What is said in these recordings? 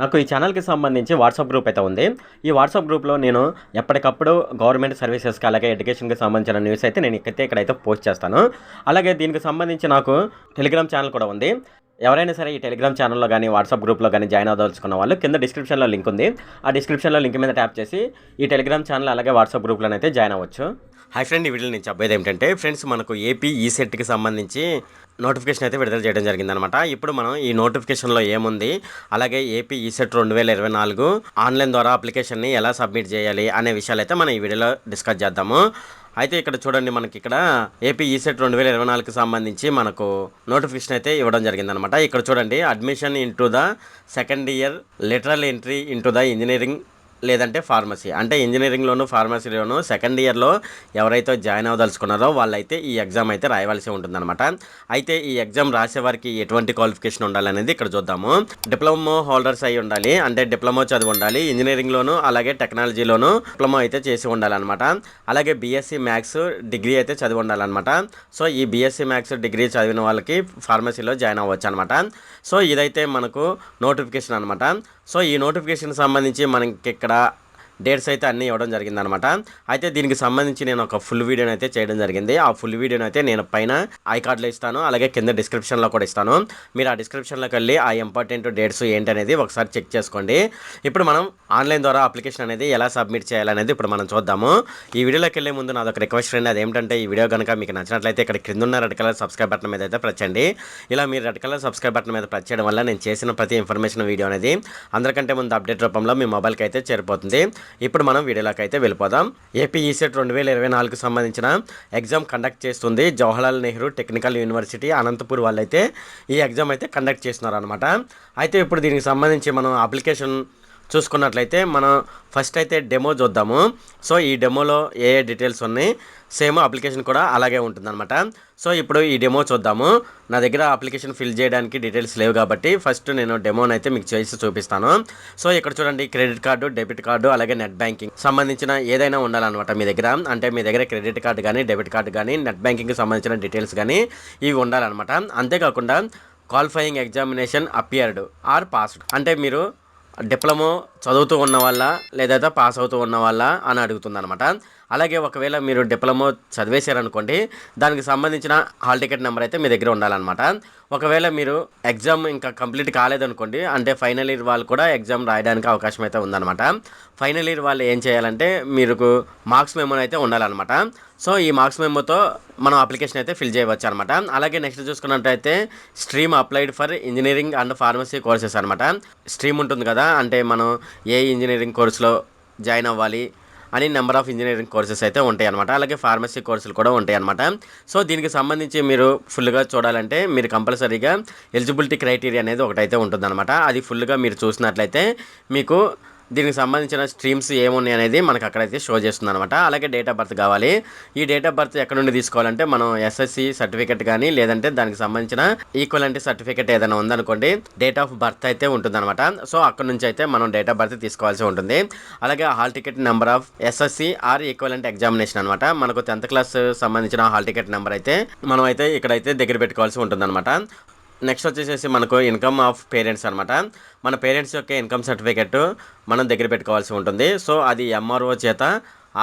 నాకు ఈ ఛానల్‌కి సంబంధించి వాట్సాప్ గ్రూప్ అయితే ఉంది. ఈ వాట్సాప్ గ్రూప్‌లో నేను ఎప్పటికప్పుడు గవర్నమెంట్ సర్వీసెస్‌కి అలాగే ఎడ్యుకేషన్‌కి సంబంధించిన న్యూస్ అయితే నేను ఇక్కడైతే పోస్ట్ చేస్తాను. అలాగే దీనికి సంబంధించి నాకు టెలిగ్రామ్ ఛానల్ కూడా ఉంది. ఎవరైనా సరే ఈ టెలిగ్రామ్ ఛానల్‌లో గాని, వాట్సాప్ గ్రూప్‌లో గాని జాయిన్ అవ్వదలుచుకున్న వాళ్ళు కింద డిస్క్రిప్షన్‌లో లింక్ ఉంది. ఆ డిస్క్రిప్షన్‌లో లింక్ మీద ట్యాప్ చేసి ఈ టెలిగ్రామ్ ఛానల్ అలాగే వాట్సాప్ గ్రూప్‌లోనైతే జాయిన్ అవ్వచ్చు. హాయ్ ఫ్రెండ్, ఈ వీడియోలో నేను చెప్పేది ఏమిటంటే ఫ్రెండ్స్, మనకు ఏపీ ఈసెట్‌కి సంబంధించి నోటిఫికేషన్ అయితే విడుదల చేయడం జరిగిందనమాట. ఇప్పుడు మనం ఈ నోటిఫికేషన్లో ఏముంది, అలాగే ఏపీ ఈసెట్ 2024 ఆన్లైన్ ద్వారా అప్లికేషన్ని ఎలా సబ్మిట్ చేయాలి అనే విషయాలు అయితే మనం ఈ వీడియోలో డిస్కస్ చేద్దాము. అయితే ఇక్కడ చూడండి, మనకి ఇక్కడ ఏపీ ఈసెట్ 2024కి సంబంధించి మనకు నోటిఫికేషన్ అయితే ఇవ్వడం జరిగిందనమాట. ఇక్కడ చూడండి, admission into the second year literal entry into the engineering లేదంటే ఫార్మసీ, అంటే ఇంజనీరింగ్లోను ఫార్మసీలోను సెకండ్ ఇయర్లో ఎవరైతే జాయిన్ అవ్వదలుచుకున్నారో వాళ్ళైతే ఈ ఎగ్జామ్ అయితే రాయవలసి ఉంటుందన్నమాట. అయితే ఈ ఎగ్జామ్ రాసే వారికి ఎటువంటి క్వాలిఫికేషన్ ఉండాలనేది ఇక్కడ చూద్దాము. డిప్లొమా హోల్డర్స్ అయి ఉండాలి, అంటే డిప్లొమా చదివి ఉండాలి. ఇంజనీరింగ్లోను అలాగే టెక్నాలజీలోను డిప్లొమా అయితే చేసి ఉండాలన్నమాట. అలాగే బీఎస్సీ మ్యాథ్స్ డిగ్రీ అయితే చదివి ఉండాలన్నమాట. సో ఈ బీఎస్సీ మ్యాథ్స్ డిగ్రీ చదివిన వాళ్ళకి ఫార్మసీలో జాయిన్ అవ్వచ్చు అనమాట. సో ఇదైతే మనకు నోటిఫికేషన్ అనమాట. సో ఈ నోటిఫికేషన్ సంబంధించి మనకి ఇక్కడ డేట్స్ అయితే అన్నీ ఇవ్వడం జరిగిందనమాట. అయితే దీనికి సంబంధించి నేను ఒక ఫుల్ వీడియోని అయితే చేయడం జరిగింది. ఆ ఫుల్ వీడియోని అయితే నేను పైన ఐ కార్డ్లో ఇస్తాను, అలాగే కింద డిస్క్రిప్షన్లో కూడా ఇస్తాను. మీరు ఆ డిస్క్రిప్షన్లోకి వెళ్ళి ఆ ఇంపార్టెంట్ డేట్స్ ఏంటనేది ఒకసారి చెక్ చేసుకోండి. ఇప్పుడు మనం ఆన్లైన్ ద్వారా అప్లికేషన్ అనేది ఎలా సబ్మిట్ చేయాలనేది ఇప్పుడు మనం చూద్దాము. ఈ వీడియోలోకి వెళ్ళే ముందు నాదొక రిక్వెస్ట్ ఫ్రెండ్, అదేంటంటే ఈ వీడియో కనుక మీకు నచ్చినట్లయితే ఇక్కడ కింద ఉన్న రెడ్ కలర్ సబ్స్క్రైబ్ బటన్ మీద అయితే ప్రెస్ చేయండి. ఇలా మీరు రెడ్ కలర్ సబ్స్క్రైబ్ బటన్ మీద ప్రెస్ చేయడం వల్ల నేను చేసిన ప్రతి ఇన్ఫర్మేషన్ వీడియో అనేది అందరికంటే ముందు అప్డేట్ రూపంలో మీ మొబైల్కి అయితే చేరిపోతుంది. ఇప్పుడు మనం వీడియోలోకి అయితే వెళ్ళిపోదాం. ఏపీ ఈసెట్ 2024కి సంబంధించిన ఎగ్జామ్ కండక్ట్ చేస్తుంది జవహర్లాల్ నెహ్రూ టెక్నికల్ యూనివర్సిటీ అనంతపూర్ వాళ్ళైతే ఈ ఎగ్జామ్ అయితే కండక్ట్ చేస్తున్నారు అనమాట. అయితే ఇప్పుడు దీనికి సంబంధించి మనం అప్లికేషన్ చూసుకున్నట్లయితే మనం ఫస్ట్ అయితే డెమో చూద్దాము. సో ఈ డెమోలో ఏ డీటెయిల్స్ ఉన్నాయి, సేమ్ అప్లికేషన్ కూడా అలాగే ఉంటుందన్నమాట. సో ఇప్పుడు ఈ డెమో చూద్దాము. నా దగ్గర అప్లికేషన్ ఫిల్ చేయడానికి డీటెయిల్స్ లేవు కాబట్టి ఫస్ట్ నేను డెమోని అయితే మీకు చేసి చూపిస్తాను. సో ఇక్కడ చూడండి, క్రెడిట్ కార్డు, డెబిట్ కార్డు, అలాగే నెట్ బ్యాంకింగ్ సంబంధించిన ఏదైనా ఉండాలన్నమాట మీ దగ్గర. అంటే మీ దగ్గర క్రెడిట్ కార్డు కానీ, డెబిట్ కార్డు కానీ, నెట్ బ్యాంకింగ్కి సంబంధించిన డీటెయిల్స్ కానీ ఇవి ఉండాలన్నమాట. అంతేకాకుండా qualifying examination appeared or passed, అంటే మీరు డిప్లొమా చదువుతూ ఉన్న వాళ్ళ లేదా పాస్ అవుతూ ఉన్న వాళ్ళ అని అడుగుతుంది అనమాట. అలాగే ఒకవేళ మీరు డిప్లొమా చదివేశారనుకోండి, దానికి సంబంధించిన హాల్ టికెట్ నెంబర్ అయితే మీ దగ్గర ఉండాలన్నమాట. ఒకవేళ మీరు ఎగ్జామ్ ఇంకా కంప్లీట్ కాలేదనుకోండి, అంటే ఫైనల్ ఇయర్ వాళ్ళు కూడా ఎగ్జామ్ రాయడానికి అవకాశం అయితే ఉందన్నమాట. ఫైనల్ ఇయర్ వాళ్ళు ఏం చేయాలంటే మీకు మార్క్స్ మెమో అయితే ఉండాలన్నమాట. సో ఈ మార్క్స్ మెమోతో మనం అప్లికేషన్ అయితే ఫిల్ చేయవచ్చు అనమాట. అలాగే నెక్స్ట్ చూసుకున్నట్టయితే stream applied for engineering and pharmacy courses అనమాట. స్ట్రీమ్ ఉంటుంది కదా, అంటే మనం ఏ ఇంజనీరింగ్ కోర్సులో జాయిన్ అవ్వాలి అని నెంబర్ ఆఫ్ ఇంజనీరింగ్ కోర్సెస్ అయితే ఉంటాయి అనమాట. అలాగే ఫార్మసీ కోర్సులు కూడా ఉంటాయి అనమాట. సో దీనికి సంబంధించి మీరు ఫుల్గా చూడాలంటే మీరు కంపల్సరీగా ఎలిజిబిలిటీ క్రైటీరియా అనేది ఒకటైతే ఉంటుందన్నమాట. అది ఫుల్గా మీరు చూసినట్లయితే మీకు దీనికి సంబంధించిన స్ట్రీమ్స్ ఏమున్నాయి అనేది మనకు అక్కడైతే షో చేస్తుంది అనమాట. అలాగే డేట్ ఆఫ్ బర్త్ కావాలి. ఈ డేట్ ఆఫ్ బర్త్ ఎక్కడ నుండి తీసుకోవాలంటే మనం ఎస్ఎస్సి సర్టిఫికేట్ కానీ, లేదంటే దానికి సంబంధించిన ఈక్వలెంట్ సర్టిఫికేట్ ఏదైనా ఉందనుకోండి, డేట్ ఆఫ్ బర్త్ అయితే ఉంటుందన్నమాట. సో అక్కడ నుంచి అయితే మనం డేట్ ఆఫ్ బర్త్ తీసుకోవాల్సి ఉంటుంది. అలాగే hall ticket number of SSC or equivalent examination అనమాట. మనకు 10th క్లాస్ సంబంధించిన హాల్ టికెట్ నెంబర్ అయితే మనం అయితే ఇక్కడైతే దగ్గర పెట్టుకోవాల్సి ఉంటుందన్నమాట. నెక్స్ట్ వచ్చేసి మనకు ఇన్కమ్ ఆఫ్ పేరెంట్స్ అనమాట. మన పేరెంట్స్ యొక్క ఇన్కమ్ సర్టిఫికెట్ మనం దగ్గర పెట్టుకోవాల్సి ఉంటుంది. సో అది ఎంఆర్ఓ చేత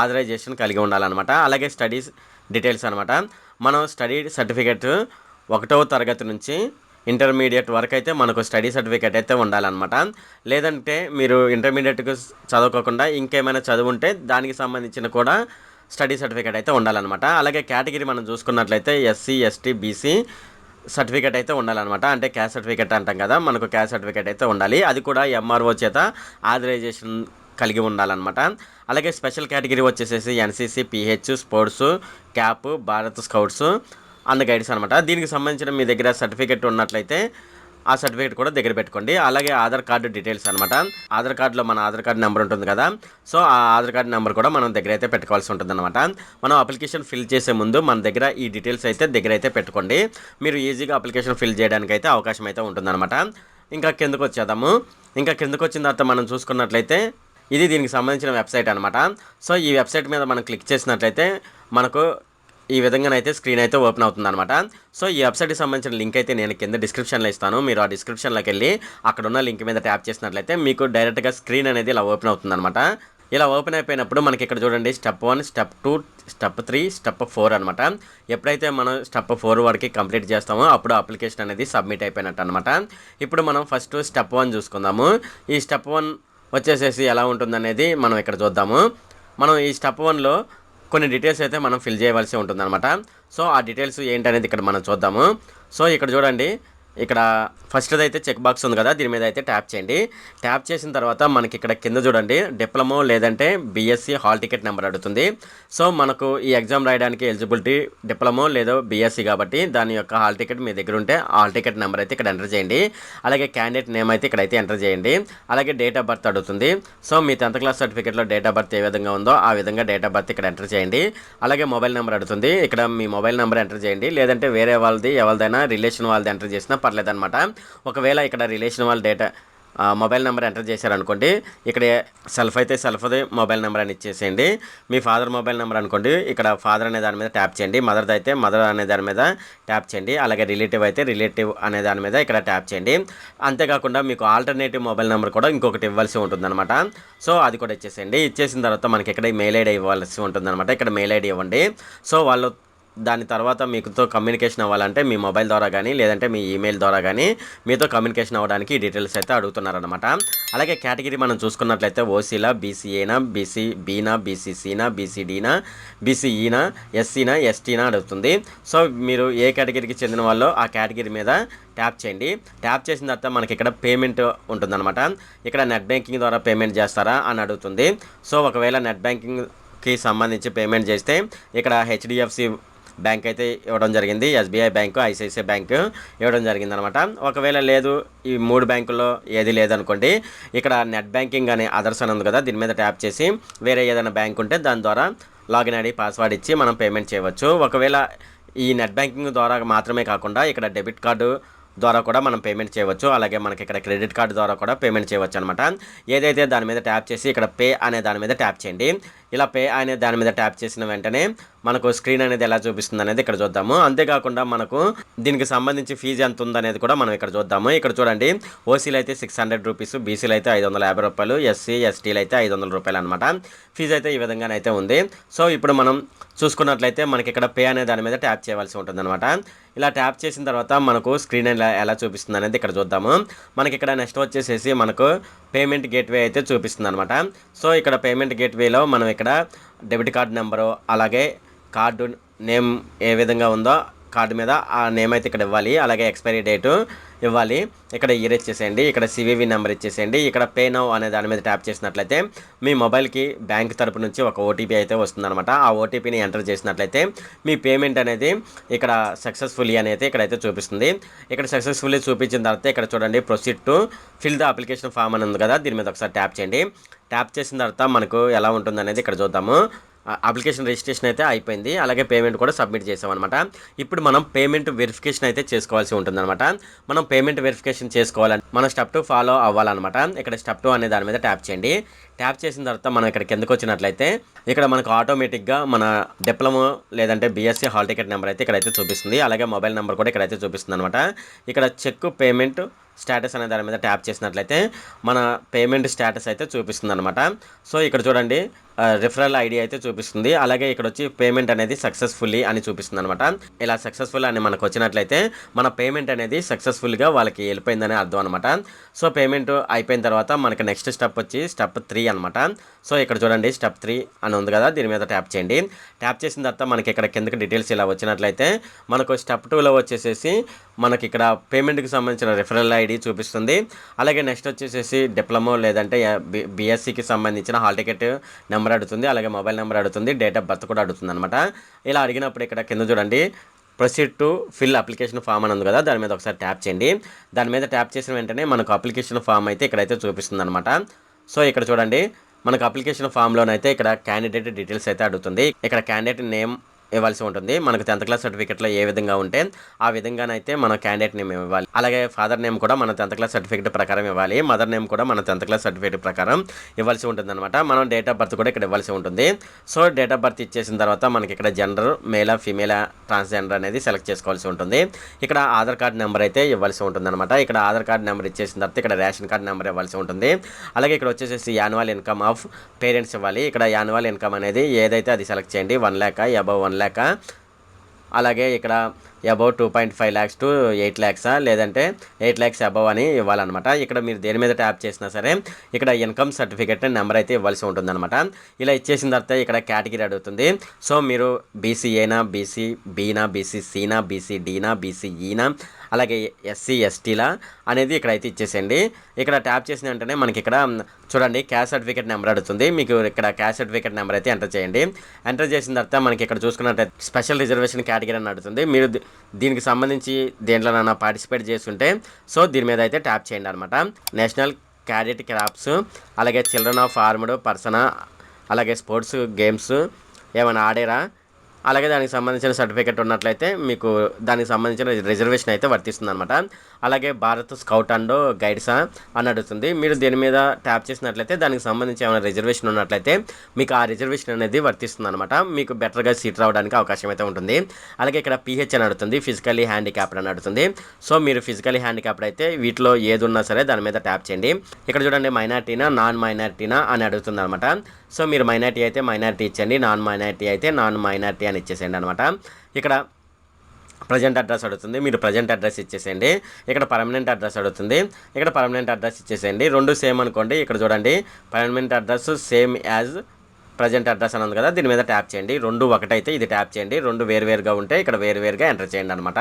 ఆథరైజేషన్ కలిగి ఉండాలన్నమాట. అలాగే స్టడీస్ డీటెయిల్స్ అనమాట. మనం స్టడీ సర్టిఫికెట్ 1వ తరగతి నుంచి ఇంటర్మీడియట్ వరకు అయితే మనకు స్టడీ సర్టిఫికేట్ అయితే ఉండాలన్నమాట. లేదంటే మీరు ఇంటర్మీడియట్కి చదువుకోకుండా ఇంకేమైనా చదువు ఉంటే దానికి సంబంధించిన కూడా స్టడీ సర్టిఫికేట్ అయితే ఉండాలన్నమాట. అలాగే కేటగిరీ మనం చూసుకున్నట్లయితే ఎస్సీ, ఎస్టీ, బీసీ సర్టిఫికేట్ అయితే ఉండాలన్నమాట. అంటే క్యాస్ట్ సర్టిఫికేట్ అంటాం కదా, మనకు క్యాస్ట్ సర్టిఫికేట్ అయితే ఉండాలి. అది కూడా ఎంఆర్ఓ చేత ఆథరైజేషన్ కలిగి ఉండాలన్నమాట. అలాగే స్పెషల్ కేటగిరీ వచ్చేసేసి NCC, pH, sports, cap, Bharat scouts and guides అనమాట. దీనికి సంబంధించిన మీ దగ్గర సర్టిఫికేట్ ఉన్నట్లయితే ఆ సర్టిఫికేట్ కూడా దగ్గర పెట్టుకోండి. అలాగే ఆధార్ కార్డు డీటెయిల్స్ అనమాట. ఆధార్ కార్డులో మన ఆధార్ కార్డు నెంబర్ ఉంటుంది కదా, సో ఆ ఆధార్ కార్డు నెంబర్ కూడా మనం దగ్గర అయితే పెట్టుకోవాల్సి ఉంటుంది అనమాట. మనం అప్లికేషన్ ఫిల్ చేసే ముందు మన దగ్గర ఈ డీటెయిల్స్ అయితే దగ్గర అయితే పెట్టుకోండి. మీరు ఈజీగా అప్లికేషన్ ఫిల్ చేయడానికి అయితే అవకాశం అయితే ఉంటుందన్నమాట. ఇంకా కిందకు వచ్చేద్దాము. ఇంకా కిందకు వచ్చిన తర్వాత మనం చూసుకున్నట్లయితే ఇది దీనికి సంబంధించిన వెబ్సైట్ అనమాట. సో ఈ వెబ్సైట్ మీద మనం క్లిక్ చేసినట్లయితే మనకు ఈ విధంగానైతే స్క్రీన్ అయితే ఓపెన్ అవుతుందన్నమాట. సో ఈ వెబ్సైట్‌కి సంబంధించిన లింక్ అయితే నేను కింద డిస్క్రిప్షన్‌లో ఇస్తాను. మీరు ఆ డిస్క్రిప్షన్‌లోకి వెళ్లి అక్కడున్న లింక్ మీద ట్యాప్ చేసినట్లయితే మీకు డైరెక్ట్‌గా స్క్రీన్ అనేది ఇలా ఓపెన్ అవుతుందన్నమాట. ఇలా ఓపెన్ అయిపోయినప్పుడు మనకి ఇక్కడ చూడండి స్టెప్ 1, స్టెప్ 2, స్టెప్ 3, స్టెప్ 4 అనమాట. ఎప్పుడైతే మనం స్టెప్ 4 వరకు కంప్లీట్ చేస్తామో అప్పుడు అప్లికేషన్ అనేది సబ్మిట్ అయిపోయినట్టు అనమాట. ఇప్పుడు మనం ఫస్ట్ స్టెప్ 1 చూసుకుందాము. ఈ స్టెప్ 1 వచ్చేసేసి ఎలా ఉంటుందనేది మనం ఇక్కడ చూద్దాము. మనం ఈ స్టెప్ 1లో కొన్ని డీటెయిల్స్ అయితే మనం ఫిల్ చేయవలసి ఉంటుందన్నమాట. సో ఆ డీటెయిల్స్ ఏంటనేది ఇక్కడ మనం చూద్దాము. సో ఇక్కడ చూడండి, ఇక్కడ ఫస్ట్‌ది అయితే చెక్ బాక్స్ ఉంది కదా, దీని మీద అయితే ట్యాప్ చేయండి. ట్యాప్ చేసిన తర్వాత మనకి ఇక్కడ కింద చూడండి డిప్లొమా లేదంటే బీఎస్సీ హాల్ టికెట్ నెంబర్ అడుగుతుంది. సో మనకు ఈ ఎగ్జామ్ రాయడానికి ఎలిజిబిలిటీ డిప్లొమా లేదా బీఎస్సీ కాబట్టి దాని యొక్క హాల్ టికెట్ మీ దగ్గర ఉంటే హాల్ టికెట్ నెంబర్ అయితే ఇక్కడ ఎంటర్ చేయండి. అలాగే క్యాండిడేట్ నేమ్ అయితే ఇక్కడైతే ఎంటర్ చేయండి. అలాగే డేట్ ఆఫ్ బర్త్ అడుగుతుంది. సో మీ 10th క్లాస్ సర్టిఫికేట్లో డేట్ ఆఫ్ బర్త్ ఏ విధంగా ఉందో ఆ విధంగా డేట్ ఆఫ్ బర్త్ ఇక్కడ ఎంటర్ చేయండి. అలాగే మొబైల్ నెంబర్ అడుగుతుంది. ఇక్కడ మీ మొబైల్ నెంబర్ ఎంటర్ చేయండి. లేదంటే వేరే వాళ్ళది ఎవరిదైనా రిలేషన్ వాళ్ళది ఎంటర్ చేసినా పర్లేదన్నమాట. ఒకవేళ ఇక్కడ రిలేషన్ వాళ్ళ డేటా మొబైల్ నెంబర్ ఎంటర్ చేశారనుకోండి, ఇక్కడ సెల్ఫ్ది మొబైల్ నెంబర్ అని ఇచ్చేసేయండి. మీ ఫాదర్ మొబైల్ నెంబర్ అనుకోండి, ఇక్కడ ఫాదర్ అనే దాని మీద ట్యాప్ చేయండి. మదర్ది అయితే మదర్ అనే దాని మీద ట్యాప్ చేయండి. అలాగే రిలేటివ్ అయితే రిలేటివ్ అనే దాని మీద ఇక్కడ ట్యాప్ చేయండి. అంతేకాకుండా మీకు ఆల్టర్నేటివ్ మొబైల్ నెంబర్ కూడా ఇంకొకటి ఇవ్వాల్సి ఉంటుందన్నమాట. సో అది కూడా ఇచ్చేసేయండి. ఇచ్చేసిన తర్వాత మనకి ఇక్కడ మెయిల్ ఐడి ఇవ్వాల్సి ఉంటుందన్నమాట. ఇక్కడ మెయిల్ ఐడి ఇవ్వండి. సో వాళ్ళు దాని తర్వాత మీతో కమ్యూనికేషన్ అవ్వాలంటే మీ మొబైల్ ద్వారా కానీ లేదంటే మీ ఈమెయిల్ ద్వారా కానీ మీతో కమ్యూనికేషన్ అవ్వడానికి ఈ డీటెయిల్స్ అయితే అడుగుతున్నారనమాట. అలాగే కేటగిరీ మనం చూసుకున్నట్లయితే ఓసీలా, బీసీఏనా, బీసీబీనా, బీసీసీనా, బీసీడీనా, బీసీఈనా, ఎస్సీనా, ఎస్టీనా అడుగుతుంది. సో మీరు ఏ కేటగిరీకి చెందిన వాళ్ళో ఆ కేటగిరీ మీద ట్యాప్ చేయండి. ట్యాప్ చేసిన తర్వాత మనకి ఇక్కడ పేమెంట్ ఉంటుందన్నమాట. ఇక్కడ నెట్ బ్యాంకింగ్ ద్వారా పేమెంట్ చేస్తారా అని అడుగుతుంది. సో ఒకవేళ నెట్ బ్యాంకింగ్కి సంబంధించి పేమెంట్ చేస్తే ఇక్కడ హెచ్డిఎఫ్సి బ్యాంక్ అయితే ఇవ్వడం జరిగింది, ఎస్బీఐ బ్యాంకు, ఐసిఐసిఐ బ్యాంకు ఇవ్వడం జరిగింది అనమాట. ఒకవేళ లేదు ఈ 3 బ్యాంకుల్లో ఏది లేదనుకోండి, ఇక్కడ నెట్ బ్యాంకింగ్ అనే అదర్స్ అని ఉంది కదా, దీని మీద ట్యాప్ చేసి వేరే ఏదైనా బ్యాంక్ ఉంటే దాని ద్వారా లాగిన్ ఐడి పాస్వర్డ్ ఇచ్చి మనం పేమెంట్ చేయవచ్చు. ఒకవేళ ఈ నెట్ బ్యాంకింగ్ ద్వారా మాత్రమే కాకుండా ఇక్కడ డెబిట్ కార్డు ద్వారా కూడా మనం పేమెంట్ చేయవచ్చు. అలాగే మనకి ఇక్కడ క్రెడిట్ కార్డు ద్వారా కూడా పేమెంట్ చేయవచ్చు అనమాట. ఏదైతే దాని మీద ట్యాప్ చేసి ఇక్కడ పే అనే దాని మీద ట్యాప్ చేయండి. ఇలా పే అనే దాని మీద ట్యాప్ చేసిన వెంటనే మనకు స్క్రీన్ అనేది ఎలా చూపిస్తుంది అనేది ఇక్కడ చూద్దాము. అంతేకాకుండా మనకు దీనికి సంబంధించి ఫీజు ఎంత ఉందనేది కూడా మనం ఇక్కడ చూద్దాము. ఇక్కడ చూడండి, ఓసీలు అయితే 600 రూపీస్, బీసీలు అయితే 550 రూపాయలు, ఎస్సీ ఎస్టీలు అయితే 500 రూపాయలు అనమాట. ఫీజు అయితే ఈ విధంగానైతే ఉంది. సో ఇప్పుడు మనం చూసుకున్నట్లయితే మనకి ఇక్కడ పే అనే దాని మీద ట్యాప్ చేయవలసి ఉంటుందన్నమాట. ఇలా ట్యాప్ చేసిన తర్వాత మనకు స్క్రీన్ ఎలా చూపిస్తుంది అనేది ఇక్కడ చూద్దాము. మనకి ఇక్కడ నెక్స్ట్ వచ్చేసేసి మనకు పేమెంట్ గేట్వే అయితే చూపిస్తుంది అనమాట. సో ఇక్కడ పేమెంట్ గేట్వేలో మనం ఇక్కడ డెబిట్ కార్డ్ నెంబరు అలాగే కార్డు నేమ్ ఏ విధంగా ఉందో కార్డు మీద ఆ నేమ్ అయితే ఇక్కడ ఇవ్వాలి. అలాగే ఎక్స్పైరీ డేటు ఇవ్వాలి. ఇక్కడ ఇయర్ ఇచ్చేసేయండి. ఇక్కడ సివివి నెంబర్ ఇచ్చేసేయండి. ఇక్కడ పే నౌ అనే దాని మీద ట్యాప్ చేసినట్లయితే మీ మొబైల్కి బ్యాంక్ తరపు నుంచి ఒక ఓటీపీ అయితే వస్తుందన్నమాట. ఆ ఓటీపీని ఎంటర్ చేసినట్లయితే మీ పేమెంట్ అనేది ఇక్కడ సక్సెస్ఫుల్లీ అనేది ఇక్కడైతే చూపిస్తుంది. ఇక్కడ సక్సెస్ఫుల్లీ చూపించిన తర్వాత ఇక్కడ చూడండి proceed to fill the application form అని ఉంది కదా, దీని మీద ఒకసారి ట్యాప్ చేయండి. ట్యాప్ చేసిన తర్వాత మనకు ఎలా ఉంటుందనేది ఇక్కడ చూద్దాము. అప్లికేషన్ రిజిస్ట్రేషన్ అయితే అయిపోయింది. అలాగే పేమెంట్ కూడా సబ్మిట్ చేసామన్నమాట. ఇప్పుడు మనం పేమెంట్ వెరిఫికేషన్ అయితే చేసుకోవాల్సి ఉంటుందన్నమాట. మనం పేమెంట్ వెరిఫికేషన్ చేసుకోవాలంటే మనం స్టెప్ 2 ఫాలో అవ్వాలన్నమాట. ఇక్కడ స్టెప్ 2 అనే దాని మీద ట్యాప్ చేయండి. ట్యాప్ చేసిన తర్వాత మనం ఇక్కడ కిందకు వచ్చినట్లయితే ఇక్కడ మనకు ఆటోమేటిక్గా మన డిప్లొమా లేదంటే బీఎస్సీ హాల్ టికెట్ నెంబర్ అయితే ఇక్కడైతే చూపిస్తుంది. అలాగే మొబైల్ నెంబర్ కూడా ఇక్కడైతే చూపిస్తుంది అనమాట. ఇక్కడ చెక్ పేమెంట్ స్టేటస్ అనే దాని మీద ట్యాప్ చేసినట్లయితే మన పేమెంట్ స్టేటస్ అయితే చూపిస్తుంది అనమాట. సో ఇక్కడ చూడండి రిఫరల్ ఐడి అయితే చూపిస్తుంది. అలాగే ఇక్కడ వచ్చి పేమెంట్ అనేది సక్సెస్ఫుల్లీ అని చూపిస్తుంది అనమాట. ఇలా సక్సెస్ఫుల్ అని మనకు వచ్చినట్లయితే మన పేమెంట్ అనేది సక్సెస్ఫుల్గా వాళ్ళకి వెళ్ళిపోయిందని అర్థం అనమాట. సో పేమెంట్ అయిపోయిన తర్వాత మనకి నెక్స్ట్ స్టెప్ వచ్చి స్టెప్ 3 అనమాట. సో ఇక్కడ చూడండి స్టెప్ 3 అని ఉంది కదా, దీని మీద ట్యాప్ చేయండి. ట్యాప్ చేసిన తర్వాత మనకి ఇక్కడ కిందకి డీటెయిల్స్ ఇలా వచ్చినట్లయితే మనకు స్టెప్ 2లో వచ్చేసేసి మనకి ఇక్కడ పేమెంట్కి సంబంధించిన రిఫరల్ ఐడి చూపిస్తుంది. అలాగే నెక్స్ట్ వచ్చేసేసి డిప్లొమా లేదంటే బీఎస్సీకి సంబంధించిన హాల్ టికెట్ నెంబర్ అడుగుతుంది. అలాగే మొబైల్ నెంబర్ అడుగుతుంది. డేట్ ఆఫ్ బర్త్ కూడా అడుగుతుంది అనమాట. ఇలా అడిగినప్పుడు ఇక్కడ కింద చూడండి proceed to fill application form అని ఉంది కదా, దాని మీద ఒకసారి ట్యాప్ చేయండి. దాని మీద ట్యాప్ చేసిన వెంటనే మనకు అప్లికేషన్ ఫామ్ అయితే ఇక్కడైతే చూపిస్తుంది అనమాట. సో ఇక్కడ చూడండి మనకు అప్లికేషన్ ఫామ్లోనైతే ఇక్కడ క్యాండిడేట్ డీటెయిల్స్ అయితే అడుగుతుంది. ఇక్కడ క్యాండిడేట్ నేమ్ ఇవ్వాల్సి ఉంటుంది. మనకు 10th క్లాస్ సర్టిఫికేట్లో ఏ విధంగా ఉంటే ఆ విధంగానైతే మన క్యాండిడేట్ నేమ్ ఇవ్వాలి. అలాగే ఫాదర్ నేమ్ కూడా మన 10th క్లాస్ సర్టిఫికేట్ ప్రకారం ఇవ్వాలి. మదర్ నేమ్ కూడా మన 10th క్లాస్ సర్టిఫికేట్ ప్రకారం ఇవ్వాల్సి ఉంటుందన్నమాట. మనం డేట్ ఆఫ్ బర్త్ కూడా ఇక్కడ ఇవ్వాల్సి ఉంటుంది. సో డేట్ ఆఫ్ బర్త్ ఇచ్చేసిన తర్వాత మనకి ఇక్కడ జెండర్ మేలా ఫీమేలా ట్రాన్స్జెండర్ అనేది సెలెక్ట్ చేసుకోవాల్సి ఉంటుంది. ఇక్కడ ఆధార్ కార్డ్ నెంబర్ అయితే ఇవ్వాల్సి ఉంటుందన్నమాట. ఇక్కడ ఆధార్ కార్డ్ నెంబర్ ఇచ్చేసిన తర్వాత ఇక్కడ రేషన్ కార్డ్ నెంబర్ ఇవ్వాల్సి ఉంటుంది. అలాగే ఇక్కడ వచ్చేసి యాన్యువల్ ఇన్కమ్ ఆఫ్ పేరెంట్స్ ఇవ్వాలి. ఇక్కడ యాన్యువల్ ఇన్కమ్ అనేది ఏదైతే అది సెలెక్ట్ చేయండి. 1 lakh, అబవ్ 1 lakh, అలాగే ఇక్కడ అబౌవ్ 2.5 lakhs to 8 lakhs, లేదంటే 8 lakhs అబవ్ అని ఇవ్వాలన్నమాట. ఇక్కడ మీరు దేని మీద ట్యాప్ చేసినా సరే ఇక్కడ ఇన్కమ్ సర్టిఫికేట్ నెంబర్ అయితే ఇవ్వాల్సి ఉంటుందన్నమాట. ఇలా ఇచ్చేసిన తర్వాత ఇక్కడ కేటగిరీ అడుగుతుంది. సో మీరు బీసీఏనా, బీసీ బీనా, బీసీ సీనా, బీసీ డీనా, బీసీ ఈనా, అలాగే ఎస్సీ ఎస్టీలా అనేది ఇక్కడైతే ఇచ్చేసేయండి. ఇక్కడ ట్యాప్ చేసిన వెంటనే మనకి ఇక్కడ చూడండి క్యాస్ట్ సర్టిఫికేట్ నెంబర్ అడుగుతుంది. మీకు ఇక్కడ క్యాస్ట్ సర్టిఫికేట్ నెంబర్ అయితే ఎంటర్ చేయండి. ఎంటర్ చేసిన తర్వాత మనకి ఇక్కడ చూసుకున్నట్టు స్పెషల్ రిజర్వేషన్ కేటగిరీ అని అడుగుతుంది. మీరు దీనికి సంబంధించి దేంట్లోనైనా పార్టిసిపేట్ చేస్తుంటే సో దీని మీద అయితే ట్యాప్ చేయండి అనమాట. నేషనల్ క్యాడెట్ క్రాప్స్, అలాగే చిల్డ్రన్ ఆఫ్ ఆర్మ్డ్ పర్సన్, అలాగే స్పోర్ట్స్ గేమ్స్ ఏమైనా ఆడారా, అలాగే దానికి సంబంధించిన సర్టిఫికేట్ ఉన్నట్లయితే మీకు దానికి సంబంధించిన రిజర్వేషన్ అయితే వర్తిస్తుంది అనమాట. అలాగే భారత్ స్కౌట్ అండ్ గైడ్సా అని అడుగుతుంది. మీరు దీని మీద ట్యాప్ చేసినట్లయితే దానికి సంబంధించి ఏమైనా రిజర్వేషన్ ఉన్నట్లయితే మీకు ఆ రిజర్వేషన్ అనేది వర్తిస్తుంది అనమాట. మీకు బెటర్గా సీట్ రావడానికి అవకాశం అయితే ఉంటుంది. అలాగే ఇక్కడ పిహెచ్ అని అడుగుతుంది, ఫిజికల్లీ హ్యాండిక్యాప్డ్ అని అడుగుతుంది. సో మీరు ఫిజికల్లీ హ్యాండిక్యాప్డ్ అయితే వీటిలో ఏది ఉన్నా సరే దాని మీద ట్యాప్ చేయండి. ఇక్కడ చూడండి మైనార్టీనా నాన్ మైనార్టీనా అని అడుగుతుంది అనమాట. సో మీరు మైనార్టీ అయితే మైనార్టీ ఇచ్చండి, నాన్ మైనార్టీ అయితే నాన్ మైనార్టీ అని ఇచ్చేసేయండి అనమాట. ఇక్కడ ప్రజెంట్ అడ్రస్ అడుగుతుంది, మీరు ప్రజెంట్ అడ్రస్ ఇచ్చేసేయండి. ఇక్కడ పర్మనెంట్ అడ్రస్ అడుగుతుంది, ఇక్కడ పర్మనెంట్ అడ్రస్ ఇచ్చేసేయండి. రెండు సేమ్ అనుకోండి. ఇక్కడ చూడండి permanent address same as present address అని ఉంది కదా, దీని మీద ట్యాప్ చేయండి. రెండు ఒకటైతే ఇది ట్యాప్ చేయండి, రెండు వేరువేరుగా ఉంటే ఇక్కడ వేరువేరుగా ఎంటర్ చేయండి అనమాట.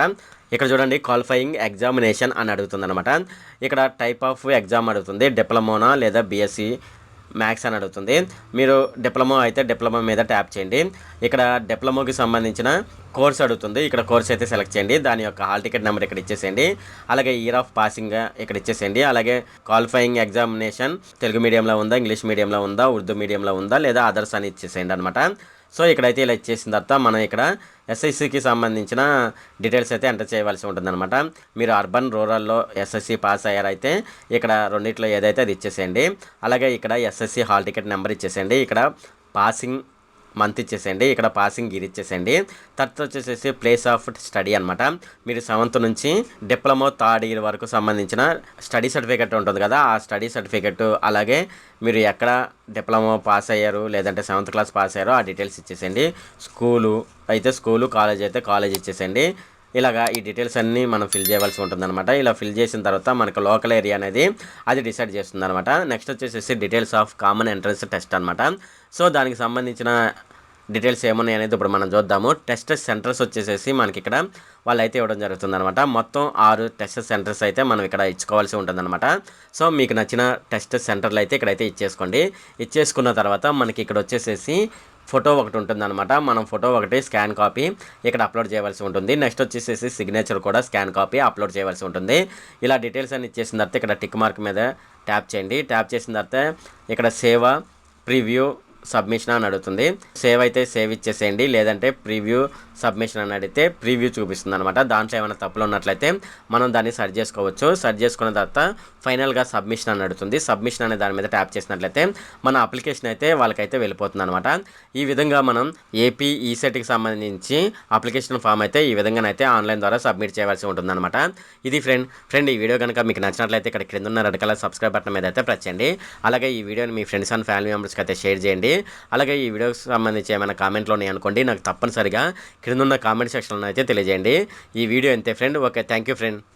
ఇక్కడ చూడండి క్వాలిఫైయింగ్ ఎగ్జామినేషన్ అని అడుగుతుంది అనమాట. ఇక్కడ టైప్ ఆఫ్ ఎగ్జామ్ అడుగుతుంది, డిప్లొమానా లేదా బీఎస్సీ మ్యాథ్స్ అని అడుగుతుంది. మీరు డిప్లొమా అయితే డిప్లొమా మీద ట్యాప్ చేయండి. ఇక్కడ డిప్లొమాకి సంబంధించిన కోర్స్ అడుగుతుంది, ఇక్కడ కోర్స్ అయితే సెలెక్ట్ చేయండి. దాని యొక్క హాల్ టికెట్ నెంబర్ ఇక్కడ ఇచ్చేసేయండి. అలాగే ఇయర్ ఆఫ్ పాసింగ్ ఇక్కడ ఇచ్చేసేయండి. అలాగే క్వాలిఫైయింగ్ ఎగ్జామినేషన్ తెలుగు మీడియంలో ఉందా, ఇంగ్లీష్ మీడియంలో ఉందా, ఉర్దూ మీడియంలో ఉందా, లేదా అదర్స్ అని ఇచ్చేసేయండి అనమాట. సో ఇక్కడైతే ఇలా ఇచ్చేసిన తర్వాత మనం ఇక్కడ ఎస్ఎస్సికి సంబంధించిన డీటెయిల్స్ అయితే ఎంటర్ చేయవలసి ఉంటుందన్నమాట. మీరు అర్బన్ రూరల్లో ఎస్ఎస్సి పాస్ అయ్యారైతే ఇక్కడ రెండిట్లో ఏదైతే అది ఇచ్చేసేయండి. అలాగే ఇక్కడ ఎస్ఎస్సి హాల్ టికెట్ నెంబర్ ఇచ్చేసేయండి. ఇక్కడ పాసింగ్ మంత్ ఇచ్చేసేయండి, ఇక్కడ పాసింగ్ ఇయర్ ఇచ్చేసేయండి. తర్వాత వచ్చేసేసి ప్లేస్ ఆఫ్ స్టడీ అనమాట. మీరు 7th నుంచి డిప్లొమా 3rd year వరకు సంబంధించిన స్టడీ సర్టిఫికేట్ ఉంటుంది కదా, ఆ స్టడీ సర్టిఫికేట్, అలాగే మీరు ఎక్కడ డిప్లొమా పాస్ అయ్యారు లేదంటే 7th క్లాస్ పాస్ అయ్యారో ఆ డీటెయిల్స్ ఇచ్చేసేయండి. స్కూలు అయితే స్కూలు, కాలేజ్ అయితే కాలేజ్ ఇచ్చేసేయండి. ఇలాగా ఈ డీటెయిల్స్ అన్నీ మనం ఫిల్ చేయవలసి ఉంటుందన్నమాట. ఇలా ఫిల్ చేసిన తర్వాత మనకు లోకల్ ఏరియా అనేది అది డిసైడ్ చేస్తుంది అనమాట. నెక్స్ట్ వచ్చేసి details of common entrance test అనమాట. సో దానికి సంబంధించిన డీటెయిల్స్ ఏమున్నాయి అనేది ఇప్పుడు మనం చూద్దాము. టెస్ట్ సెంటర్స్ వచ్చేసేసి మనకి ఇక్కడ వాళ్ళు అయితే ఇవ్వడం జరుగుతుంది అనమాట. మొత్తం 6 టెస్ట్ సెంటర్స్ అయితే మనం ఇక్కడ ఇచ్చుకోవాల్సి ఉంటుందన్నమాట. సో మీకు నచ్చిన టెస్ట్ సెంటర్లు అయితే ఇక్కడైతే ఇచ్చేసుకోండి. ఇచ్చేసుకున్న తర్వాత మనకి ఇక్కడ వచ్చేసేసి ఫోటో ఒకటి ఉంటుందన్నమాట. మనం ఫోటో ఒకటి స్కాన్ కాపీ ఇక్కడ అప్లోడ్ చేయవలసి ఉంటుంది. నెక్స్ట్ వచ్చేసేసి సిగ్నేచర్ కూడా స్కాన్ కాపీ అప్లోడ్ చేయవలసి ఉంటుంది. ఇలా డీటెయిల్స్ అన్ని ఇచ్చేసిన తర్వాత ఇక్కడ టిక్ మార్క్ మీద ట్యాప్ చేయండి. ట్యాప్ చేసిన తర్వాత ఇక్కడ సేవ్ ప్రివ్యూ సబ్మిషన్ అని అడుగుతుంది. సేవ్ అయితే సేవ్ ఇచ్చేసేయండి, లేదంటే ప్రివ్యూ సబ్మిషన్ అని అడిగితే ప్రివ్యూ చూపిస్తుంది అనమాట. దాంట్లో ఏమైనా తప్పులు ఉన్నట్లయితే మనం దాన్ని సర్చ్ చేసుకోవచ్చు. సర్చ్ చేసుకున్న తర్వాత ఫైనల్గా సబ్మిషన్ అని అడుగుతుంది. సబ్మిషన్ అనే దాని మీద ట్యాప్ చేసినట్లయితే మన అప్లికేషన్ అయితే వాళ్ళకైతే వెళ్ళిపోతుంది అనమాట. ఈ విధంగా మనం ఏపీ ఈసెట్కి సంబంధించి అప్లికేషన్ ఫామ్ అయితే ఈ విధంగానైతే ఆన్లైన్ ద్వారా సబ్మిట్ చేయవలసి ఉంటుందన్నమాట. ఇది ఫ్రెండ్ ఈ వీడియో కనుక మీకు నచ్చినట్లయితే ఇక్కడ క్రింద ఉన్న రెడ్ కలర్ సబ్స్క్రైబ్ బటన్ మీద అయితే ప్రెస్ చేయండి. అలాగే ఈ వీడియోని మీ ఫ్రెండ్స్ అండ్ ఫ్యామిలీ మెంబర్స్కి అయితే షేర్ చేయండి. అలాగే ఈ వీడియోకి సంబంధించి ఏమైనా కామెంట్లు ఉన్నాయి అనుకోండి, నాకు తప్పనిసరిగా క్రింద ఉన్న కామెంట్ సెక్షన్లో అయితే తెలియజేయండి. ఈ వీడియో అంతే friend. Okay, thank you friend.